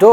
2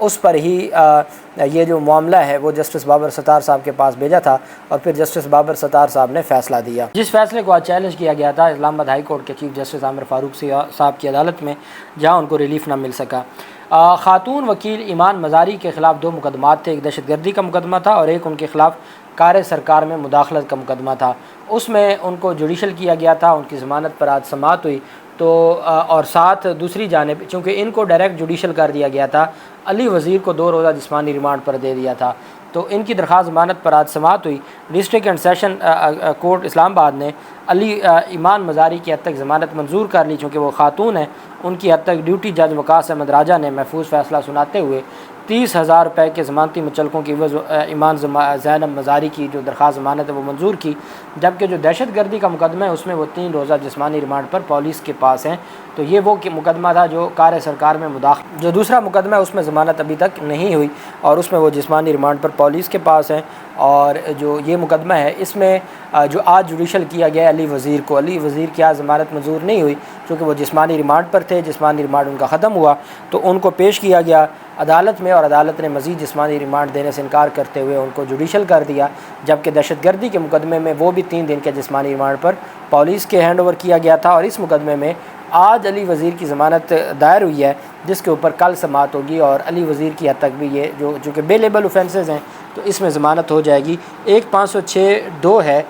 اس پر ہی یہ جو معاملہ ہے وہ جسٹس بابر ستار صاحب کے پاس بھیجا تھا اور پھر جسٹس بابر ستار صاحب نے فیصلہ دیا، جس فیصلے کو آج چیلنج کیا گیا تھا اسلام آباد ہائی کورٹ کے چیف جسٹس عامر فاروق صاحب کی عدالت میں، جہاں ان کو ریلیف نہ مل سکا۔ خاتون وکیل ایمان مزاری کے خلاف 2 مقدمات تھے، ایک دہشت گردی کا مقدمہ تھا اور ایک ان کے خلاف کار سرکار میں مداخلت کا مقدمہ تھا۔ اس میں ان کو جوڈیشل کیا گیا تھا، ان کی ضمانت پر آج سماعت ہوئی تو اور ساتھ دوسری جانب چونکہ ان کو ڈائریکٹ جوڈیشل کر دیا گیا تھا، علی وزیر کو 2 روزہ جسمانی ریمانڈ پر دے دیا تھا، تو ان کی درخواست ضمانت پر آج سماعت ہوئی۔ ڈسٹرکٹ اینڈ سیشن کورٹ اسلام آباد نے ایمان مزاری کی حد تک ضمانت منظور کر لی، چونکہ وہ خاتون ہیں، ان کی حد تک ڈیوٹی جج وقاص احمد راجہ نے محفوظ فیصلہ سناتے ہوئے 30,000 روپے کے ضمانتی مچلقوں کی عوض ایمان زینب مزاری کی جو درخواست ضمانت ہے وہ منظور کی، جبکہ جو دہشت گردی کا مقدمہ ہے اس میں وہ 3 روزہ جسمانی ریمانڈ پر پولیس کے پاس ہیں۔ تو یہ وہ مقدمہ تھا جو کار سرکار میں جو دوسرا مقدمہ ہے اس میں ضمانت ابھی تک نہیں ہوئی اور اس میں وہ جسمانی ریمانڈ پر پولیس کے پاس ہیں، اور جو یہ مقدمہ ہے اس میں جو آج جوڈیشل کیا گیا علی وزیر کو، علی وزیر کی آج ضمانت منظور نہیں ہوئی چونکہ وہ جسمانی ریمانڈ پر تھے، جسمانی ریمانڈ ان کا ختم ہوا تو ان کو پیش کیا گیا عدالت میں اور عدالت نے مزید جسمانی ریمانڈ دینے سے انکار کرتے ہوئے ان کو جوڈیشل کر دیا، جبکہ دہشت گردی کے مقدمے میں وہ بھی 3 دن کے جسمانی ریمانڈ پر پولیس کے ہینڈ اوور کیا گیا تھا، اور اس مقدمے میں آج علی وزیر کی ضمانت دائر ہوئی ہے جس کے اوپر کل سماعت ہوگی، اور علی وزیر کی حد تک بھی یہ جو کہ بیلیبل اوفینسز ہیں تو اس میں ضمانت ہو جائے گی۔ ایک 506(2) ہے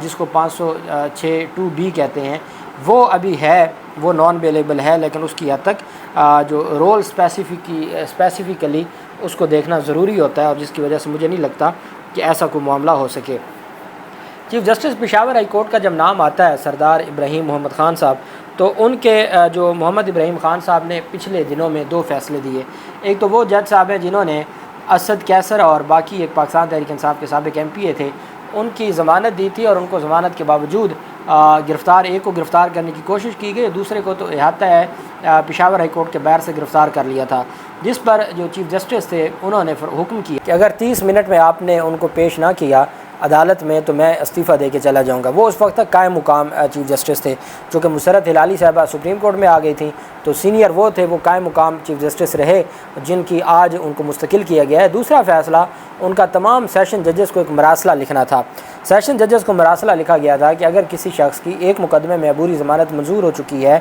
جس کو 506(2)B کہتے ہیں، وہ ابھی ہے، وہ نان بیلیبل ہے، لیکن اس کی حد تک جو رول اسپیسیفکلی اس کو دیکھنا ضروری ہوتا ہے، اور جس کی وجہ سے مجھے نہیں لگتا کہ ایسا کوئی معاملہ ہو سکے۔ Chief justice Peshawar high court کا جب نام آتا ہے سردار ابراہیم محمد خان صاحب، تو ان کے جو محمد ابراہیم خان صاحب نے پچھلے دنوں میں 2 فیصلے دیے۔ ایک تو وہ جج صاحب ہیں جنہوں نے اسد کیسر اور باقی ایک پاکستان تحریک انصاف کے سابق MP تھے، ان کی ضمانت دی تھی اور ان کو ضمانت کے باوجود ایک کو گرفتار کرنے کی کوشش کی گئی، دوسرے کو تو احاطہ ہے پشاور ہائی کورٹ کے باہر سے گرفتار کر لیا تھا، جس پر جو چیف جسٹس تھے انہوں نے حکم کیا کہ اگر 30 منٹ میں آپ نے ان کو پیش نہ کیا عدالت میں تو میں استعفیٰ دے کے چلا جاؤں گا۔ وہ اس وقت تک قائم مقام چیف جسٹس تھے، چونکہ مسرت ہلالی صاحبہ سپریم کورٹ میں آ گئی تھیں تو سینئر وہ تھے، وہ قائم مقام چیف جسٹس رہے جن کی آج ان کو مستقل کیا گیا ہے۔ دوسرا فیصلہ ان کا تمام سیشن ججز کو ایک مراسلہ لکھنا تھا۔ سیشن ججز کو مراسلہ لکھا گیا تھا کہ اگر کسی شخص کی ایک مقدمے میں عبوری ضمانت منظور ہو چکی ہے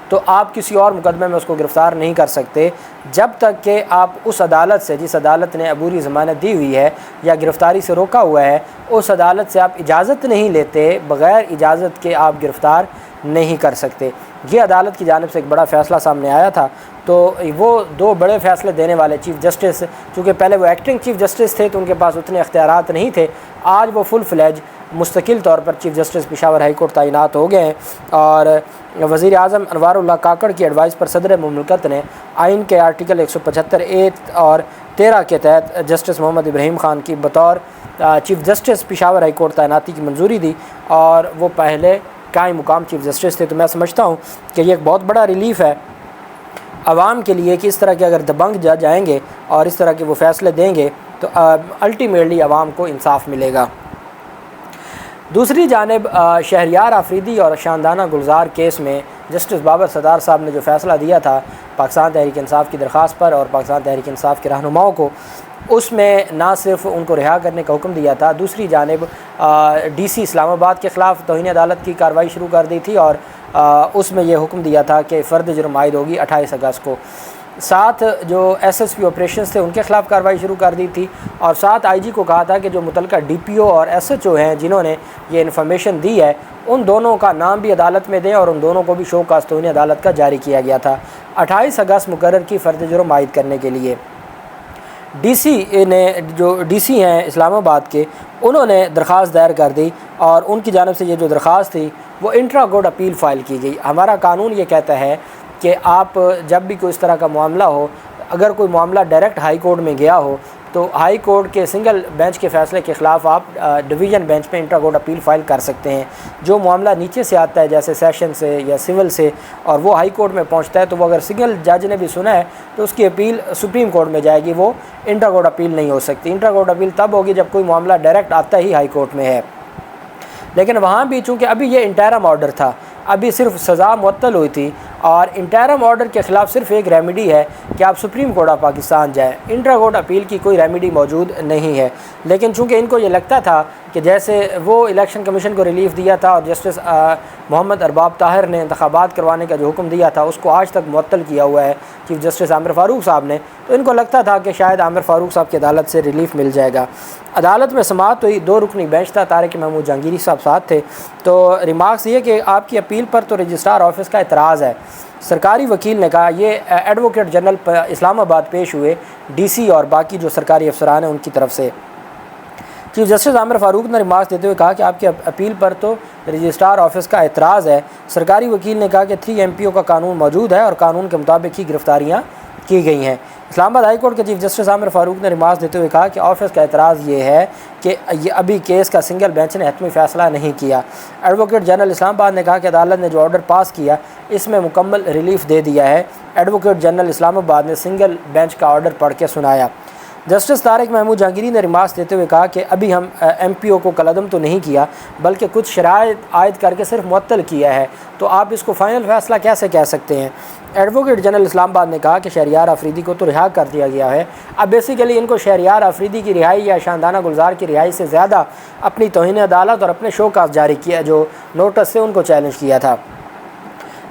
تو آپ کسی اور مقدمے میں اس کو گرفتار نہیں کر سکتے جب تک کہ آپ اس عدالت سے جس عدالت نے عبوری ضمانت دی ہوئی ہے یا گرفتاری سے روکا ہوا ہے اس عدالت سے آپ اجازت نہیں لیتے، بغیر اجازت کے آپ گرفتار نہیں کر سکتے۔ یہ عدالت کی جانب سے ایک بڑا فیصلہ سامنے آیا تھا، تو وہ 2 بڑے فیصلے دینے والے چیف جسٹس، چونکہ پہلے وہ ایکٹنگ چیف جسٹس تھے تو ان کے پاس اتنے اختیارات نہیں تھے، آج وہ فل فلیج مستقل طور پر chief justice Peshawar high court تعینات ہو گئے ہیں، اور وزیر اعظم انوار اللہ کاکڑ کی ایڈوائس پر صدر مملکت نے آئین کے آرٹیکل 175(a) اور 13 کے تحت جسٹس محمد ابراہیم خان کی بطور chief justice Peshawar high court تعیناتی کی منظوری دی، اور وہ پہلے قائم مقام چیف جسٹس تھے۔ تو میں سمجھتا ہوں کہ یہ ایک بہت بڑا ریلیف ہے عوام کے لیے کہ اس طرح کے اگر دبنگ جج آئیں گے اور اس طرح کے وہ فیصلے دیں گے تو الٹیمیٹلی عوام کو انصاف ملے گا۔ دوسری جانب شہریار آفریدی اور شاندانہ گلزار کیس میں جسٹس بابر ستار صاحب نے جو فیصلہ دیا تھا پاکستان تحریک انصاف کی درخواست پر اور پاکستان تحریک انصاف کے رہنماؤں کو، اس میں نہ صرف ان کو رہا کرنے کا حکم دیا تھا، دوسری جانب DC اسلام آباد کے خلاف توہین عدالت کی کارروائی شروع کر دی تھی، اور اس میں یہ حکم دیا تھا کہ فرد جرم عائد ہوگی 28 اگست کو۔ ساتھ جو SSP آپریشنز تھے ان کے خلاف کارروائی شروع کر دی تھی، اور ساتھ IG کو کہا تھا کہ جو متعلقہ DPO اور SHO ہیں جنہوں نے یہ انفارمیشن دی ہے ان دونوں کا نام بھی عدالت میں دیں، اور ان دونوں کو بھی شو کاز توہین عدالت کا جاری کیا گیا تھا 28 اگست مقرر کی فرد جرم عائد کرنے کے لیے۔ جو DC ہیں اسلام آباد کے، انہوں نے درخواست دائر کر دی، اور ان کی جانب سے یہ جو درخواست تھی وہ انٹرا کورٹ اپیل فائل کی گئی۔ ہمارا قانون یہ کہتا ہے کہ آپ جب بھی کوئی اس طرح کا معاملہ ہو، اگر کوئی معاملہ ڈائریکٹ ہائی کورٹ میں گیا ہو تو ہائی کورٹ کے سنگل بینچ کے فیصلے کے خلاف آپ ڈویژن بینچ پہ انٹرا کورٹ اپیل فائل کر سکتے ہیں۔ جو معاملہ نیچے سے آتا ہے جیسے سیشن سے یا سول سے اور وہ ہائی کورٹ میں پہنچتا ہے تو وہ اگر سنگل جج نے بھی سنا ہے تو اس کی اپیل سپریم کورٹ میں جائے گی، وہ انٹرا کورٹ اپیل نہیں ہو سکتی۔ انٹرا کورٹ اپیل تب ہوگی جب کوئی معاملہ ڈائریکٹ آتا ہی ہائی کورٹ میں ہے، لیکن وہاں بھی چونکہ ابھی یہ انٹرم آرڈر تھا، ابھی صرف سزا معطل ہوئی تھی، اور انٹرم آرڈر کے خلاف صرف ایک ریمیڈی ہے کہ آپ سپریم کورٹ آف پاکستان جائیں، انٹرا کورٹ اپیل کی کوئی ریمیڈی موجود نہیں ہے۔ لیکن چونکہ ان کو یہ لگتا تھا کہ جیسے وہ الیکشن کمیشن کو ریلیف دیا تھا اور جسٹس محمد ارباب طاہر نے انتخابات کروانے کا جو حکم دیا تھا اس کو آج تک معطل کیا ہوا ہے چیف جسٹس عامر فاروق صاحب نے، تو ان کو لگتا تھا کہ شاید عامر فاروق صاحب کی عدالت سے ریلیف مل جائے گا۔ عدالت میں سماعت ہوئی، 2 رکنی بینچ تھا، طارق محمود جہانگیری صاحب ساتھ تھے۔ تو ریمارکس یہ کہ آپ کی اپیل پر تو رجسٹرار آفس کا اعتراض ہے۔ سرکاری وکیل نے کہا، یہ ایڈوکیٹ جنرل اسلام آباد پیش ہوئے ڈی سی اور باقی جو سرکاری افسران ہیں ان کی طرف سے۔ چیف جسٹس عامر فاروق نے ریمارکس دیتے ہوئے کہا کہ آپ کی اپیل پر تو رجسٹرار آفس کا اعتراض ہے۔ سرکاری وکیل نے کہا کہ 3 MPO کا قانون موجود ہے اور قانون کے مطابق ہی گرفتاریاں کی گئی ہیں۔ اسلام آباد ہائی کورٹ کے چیف جسٹس عامر فاروق نے ریمارکس دیتے ہوئے کہا کہ آفس کا اعتراض یہ ہے کہ یہ ابھی کیس کا سنگل بینچ نے حتمی فیصلہ نہیں کیا۔ ایڈوکیٹ جنرل اسلام آباد نے کہا کہ عدالت نے جو آرڈر پاس کیا اس میں مکمل ریلیف دے دیا ہے۔ ایڈوکیٹ جنرل اسلام آباد نے سنگل بینچ کا آرڈر پڑھ کے سنایا۔ جسٹس طارق محمود جہانگیری نے ریمارکس دیتے ہوئے کہا کہ ابھی ہم MPO کو کالعدم تو نہیں کیا بلکہ کچھ شرائط عائد کر کے صرف معطل کیا ہے، تو آپ اس کو فائنل فیصلہ کیسے کہہ سکتے ہیں؟ ایڈوکیٹ جنرل اسلام آباد نے کہا کہ شہریار آفریدی کو تو رہا کر دیا گیا ہے، اب بیسیکلی ان کو شہریار آفریدی کی رہائی یا شاندانہ گلزار کی رہائی سے زیادہ اپنی توہین عدالت اور اپنے شو کاز جاری کیا جو نوٹس سے ان کو چیلنج کیا تھا۔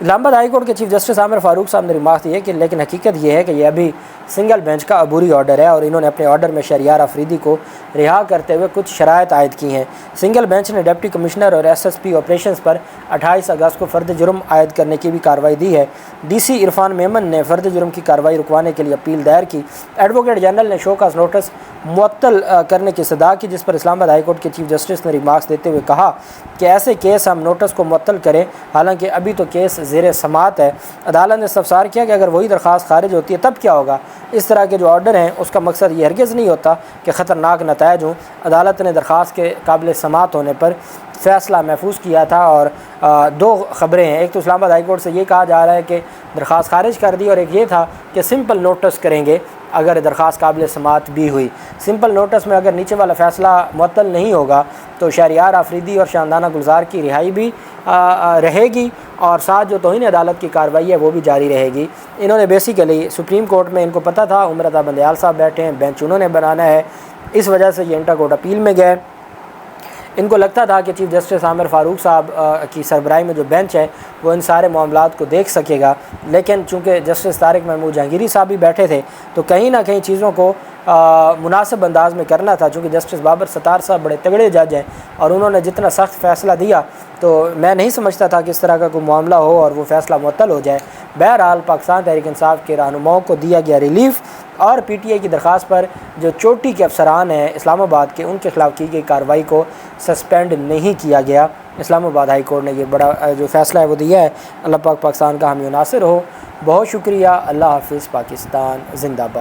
اسلام آباد ہائی کورٹ کے چیف جسٹس عامر فاروق صاحب نے ریمارک دی ہے کہ لیکن حقیقت یہ ہے کہ یہ ابھی سنگل بینچ کا عبوری آرڈر ہے اور انہوں نے اپنے آرڈر میں شہریار آفریدی کو رہا کرتے ہوئے کچھ شرائط عائد کی ہیں۔ سنگل بینچ نے ڈپٹی کمشنر اور SSP آپریشنز پر 28 اگست کو فرد جرم عائد کرنے کی بھی کارروائی دی ہے۔ DC عرفان میمن نے فرد جرم کی کارروائی رکوانے کے لیے اپیل دائر کی۔ ایڈوکیٹ جنرل نے شو کاز نوٹس معطل کرنے کی صدا کی، جس پر اسلام آباد ہائی کورٹ کے چیف جسٹس نے ریمارکس دیتے ہوئے کہا کہ ایسے کیس ہم نوٹس کو معطل کریں، حالانکہ ابھی تو کیس زیر سماعت ہے۔ عدالت نے استفسار کیا کہ اگر وہی درخواست خارج ہوتی ہے تب کیا ہوگا؟ اس طرح کے جو آرڈر ہیں اس کا مقصد یہ ہرگز نہیں ہوتا کہ خطرناک نتائج ہوں۔ عدالت نے درخواست کے قابل سماعت ہونے پر فیصلہ محفوظ کیا تھا اور 2 خبریں ہیں، ایک تو اسلام آباد ہائی کورٹ سے یہ کہا جا رہا ہے کہ درخواست خارج کر دی، اور ایک یہ تھا کہ سمپل نوٹس کریں گے اگر درخواست قابل سماعت بھی ہوئی۔ سمپل نوٹس میں اگر نیچے والا فیصلہ معطل نہیں ہوگا تو شہریار آفریدی اور شاندانہ گلزار کی رہائی بھی رہے گی اور ساتھ جو توہین عدالت کی کارروائی ہے وہ بھی جاری رہے گی۔ انہوں نے بیسیکلی سپریم کورٹ میں ان کو پتہ تھا عمر عطا بندیال صاحب بیٹھے ہیں، بینچ انہوں نے بنانا ہے، اس وجہ سے یہ انٹر کورٹ اپیل میں گئے۔ ان کو لگتا تھا کہ چیف جسٹس عامر فاروق صاحب کی سربراہی میں جو بینچ ہے وہ ان سارے معاملات کو دیکھ سکے گا، لیکن چونکہ جسٹس طارق محمود جہانگیری صاحب بھی بیٹھے تھے تو کہیں نہ کہیں چیزوں کو مناسب انداز میں کرنا تھا، چونکہ جسٹس بابر ستار صاحب بڑے تگڑے جج ہیں اور انہوں نے جتنا سخت فیصلہ دیا تو میں نہیں سمجھتا تھا کہ اس طرح کا کوئی معاملہ ہو اور وہ فیصلہ معطل ہو جائے۔ بہرحال پاکستان تحریک انصاف کے رہنماؤں کو دیا گیا ریلیف اور PTI کی درخواست پر جو چوٹی کے افسران ہیں اسلام آباد کے، ان کے خلاف کی گئی کارروائی کو سسپینڈ نہیں کیا گیا۔ اسلام آباد ہائی کورٹ نے یہ بڑا جو فیصلہ ہے وہ دیا ہے۔ اللہ پاک پاکستان کا حامی و ناصر ہو۔ بہت شکریہ۔ اللہ حافظ۔ پاکستان زندہ باد۔